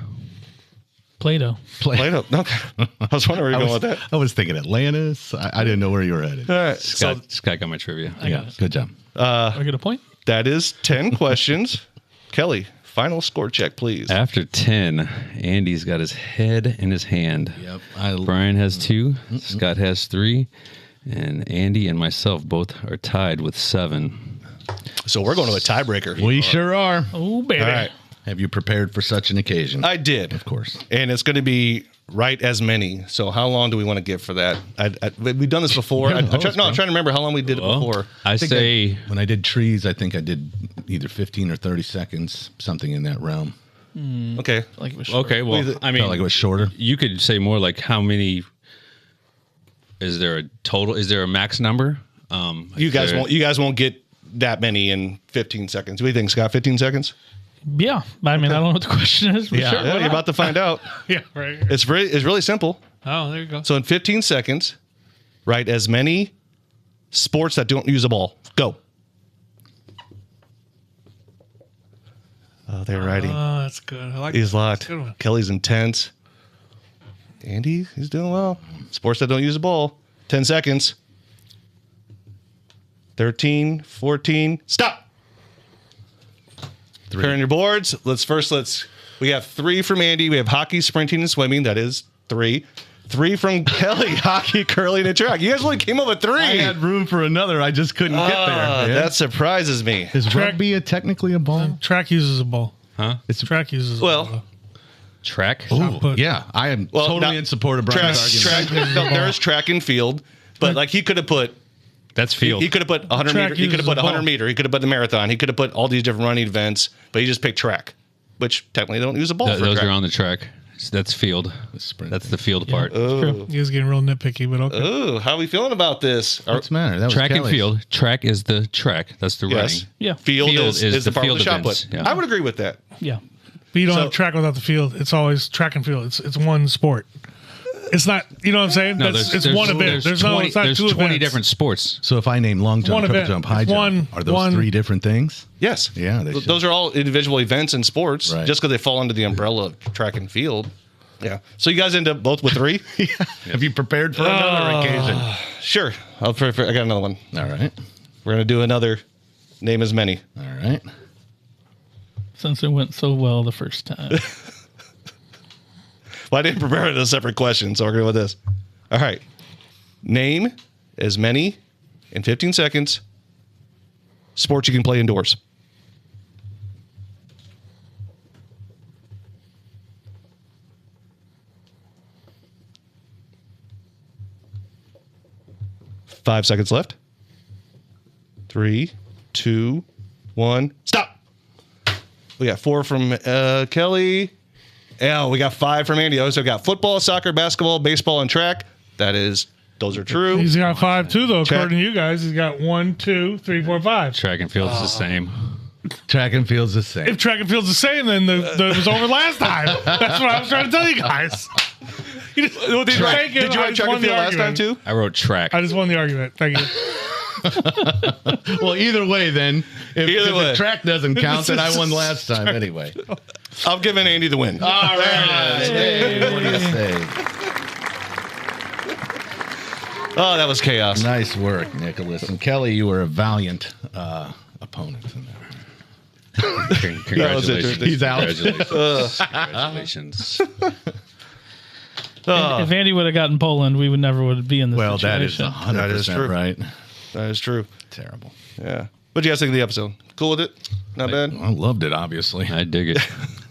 Play-Doh. Plato. Okay. I was wondering where you're going with that. I was thinking Atlantis. I didn't know where you were headed. All right. Scott got my trivia. Yeah, good job. I get a point? That is 10 questions. Kelly, final score check, please. After 10, Andy's got his head in his hand. Yep. Brian has 2, Scott has 3, and Andy and myself both are tied with 7. So we're going to a tiebreaker. We sure are. Oh, baby. All right. Have you prepared for such an occasion? I did. Of course. And it's going to be right as many. So how long do we want to give for that? We've done this before. I'm trying to remember how long we did it before. I say When I did trees, I think I did either 15 or 30 seconds, something in that realm. Okay. Like it was short. okay. Well, I mean, Felt like it was shorter. you could say more like how many. Is there a total? Is there a max number? You guys won't get that many in 15 seconds. What do you think, Scott? 15 seconds? Yeah. I mean, I don't know what the question is. But sure. Yeah, you're about to find out. Yeah, right. It's really simple. Oh, there you go. So in 15 seconds, write as many sports that don't use a ball. Go. Oh, they're writing. Oh, that's good. I like He's that. locked. Good one. Kelly's intense. Andy, he's doing well. Sports that don't use a ball. 10 seconds. 13, 14. Stop. Preparing your boards. We have 3 from Andy. We have hockey, sprinting, and swimming. That is 3. 3 from Kelly, hockey, curling, and track. You guys only came up with 3. I had room for another. I just couldn't get there. Yeah. That surprises me. Is Track- rugby technically a ball? Track uses a ball. Huh? Track uses a Well, ball. Track. Ooh, put- yeah, I am Well, totally not- in support of Brian's argument. There is track and field, but like he could have put. That's field. He could have put 100 Track meter. He could have uses put a 100 ball. meter. He could have put the marathon. He could have put all these different running events, but he just picked track, which technically they don't use a ball for Those track. are on the track. That's field. sprint That's the field part. You guys getting real nitpicky, but okay. Ooh, how are we feeling about this? What's the matter? That was Track and Kelly's. field. Track is the track. That's the Yes. running. Yeah. Field, Field is is the the part with field the shot events, put. yeah. I would agree with that. Yeah. But you don't So- have track without the field. It's always track and field. It's one sport. It's not, you know what I'm saying? No, It's one event. There's 20, it's not there's 2 20 events. different sports. So if I name long jump, One triple event. jump, high jump, are those One- 3 different things? Yes. Yeah, they should. Those are all individual events in sports. Right. Just because they fall under the umbrella of track and field. Yeah. So you guys end up both with 3? Have you prepared for another occasion? Sure. I got another one. All right. We're going to do another name as many. All right. Since it went so well the first time. Well, I didn't prepare it as a separate question, so we're going with this. All right. Name as many in 15 seconds sports you can play indoors. Five seconds left. 3, 2, 1. Stop. We got 4 from Kelly. Yeah, we got 5 from Andy. So we got football, soccer, basketball, baseball, and track. Those are true. He's got 5 too, though. Check. According to you guys, he's got 1, 2, 3, 4, 5. Track and field's the same. Track and field's the same. If track and field's the same, then it was over last time. That's what I was trying to tell you guys. You just, Did you write track and field last time too? I wrote track. I just won the argument. Thank you. Well, either way, then. If way. the track doesn't count, then I won last time anyway. I'm giving Andy the win. All right. Hey, what do you say? Oh, that was chaos. Nice work, Nicholas. And Kelly, you were a valiant opponent in that. Congratulations. He's out. Congratulations. If Andy would have gotten Poland, we would never be in this Well, that is situation. 100% right. That is true. Terrible. Yeah. What do you guys think of the episode? Cool with it? Not bad? I loved it, obviously. I dig it.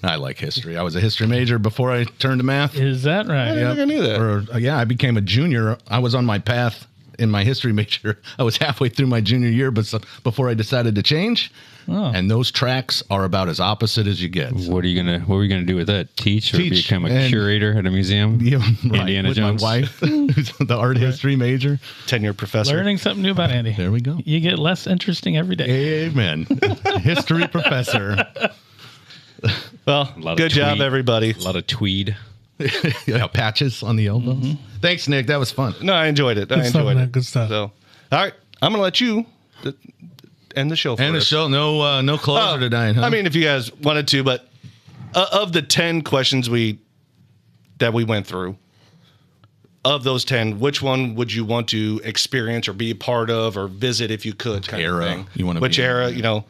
I like history. I was a history major before I turned to math. Is that right? I think I knew that. I became a junior. I was on my path in my history major. I was halfway through my junior year, but before I decided to change. Oh. And those tracks are about as opposite as you get. What are you gonna do with that? Teach or Teach, become a and- curator at a museum? Yeah, right, Indiana with Jones. my wife, who's the art history major. Tenure professor. Learning something new about Andy. There we go. You get less interesting every day. Amen. History professor. Well, lot of good job, tweed. everybody. A lot of tweed. Yeah, patches on the elbows. Thanks, Nick. That was fun. No, I enjoyed it. I Good stuff, enjoyed man. it. Good stuff. So, all right. I'm going to let you end the show for And the us. show, no closer tonight, huh? I mean, if you guys wanted to, but of the 10 questions that we went through, of those 10, which one would you want to experience or be a part of or visit if you could? Kind era of thing? you wanna Which be in? era?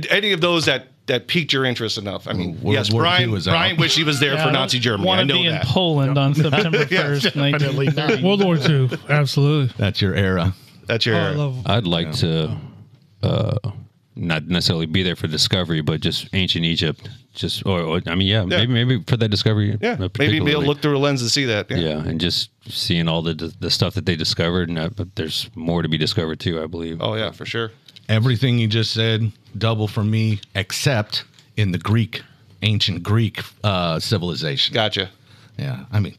Any of those that piqued your interest enough? I mean, World yes, War Brian. II was out. Brian wished he was there for Nazi Germany. I Want to know be in that. Poland on September 1st, 1990. World War II. Absolutely. That's your era. That's your Oh, I era. love I'd like to not necessarily be there for discovery, but just ancient Egypt. Maybe for that discovery. Yeah, maybe be able particularly. to look through a lens and see that. Yeah, and just seeing all the stuff that they discovered, and but there's more to be discovered too, I believe. Oh yeah, for sure. Everything you just said, double for me, except in the ancient Greek civilization. Gotcha. Yeah, I mean,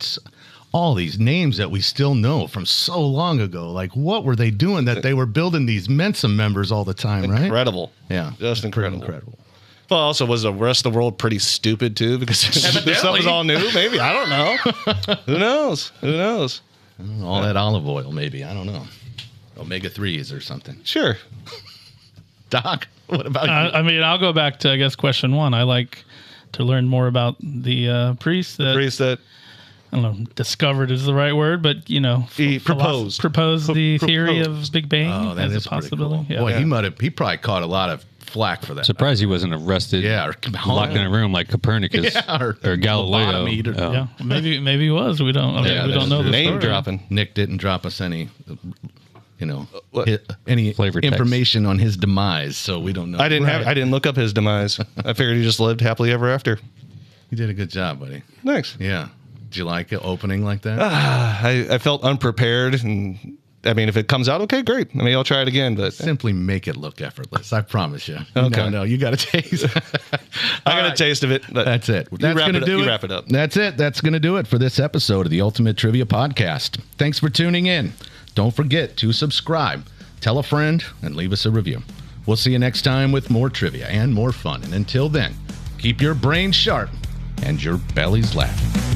all these names that we still know from so long ago. Like, what were they doing that they were building these Mensa members all the time, right? Incredible. Yeah, Just incredible. Incredible. Well, also, was the rest of the world pretty stupid too? Because this stuff was all new. Maybe, I don't know. Who knows? All that olive oil, maybe. I don't know. Omega-3s or something. Sure. Doc, what about you? I mean, I'll go back to, I guess, question 1. I like to learn more about the priest that, Priest that I don't know, discovered is the right word, but, He proposed. Proposed the theory of Big Bang Oh, that as is a pretty possibility. cool. Yeah. Boy, he probably caught a lot of flack for that. Surprised he wasn't arrested. Yeah, or locked in a room like Copernicus or Galileo. lobotomied or- Yeah, maybe he was. We don't. Yeah, we don't that's know the name story. dropping. Nick didn't drop us any, What? any Flavor text. information on his demise, so we don't know. I didn't look up his demise. I figured he just lived happily ever after. You did a good job, buddy. Thanks. Yeah. Did you like it opening like that? I felt unprepared, and I mean, if it comes out okay, great. I mean, I'll try it again, but Simply make it look effortless. I promise you. Okay. No, you got a taste. I got a taste of it. But That's it. You That's wrap gonna it up. do You it. wrap it up. That's it. That's going to do it for this episode of the Ultimate Trivia Podcast. Thanks for tuning in. Don't forget to subscribe, tell a friend, and leave us a review. We'll see you next time with more trivia and more fun. And until then, keep your brains sharp and your bellies laughing.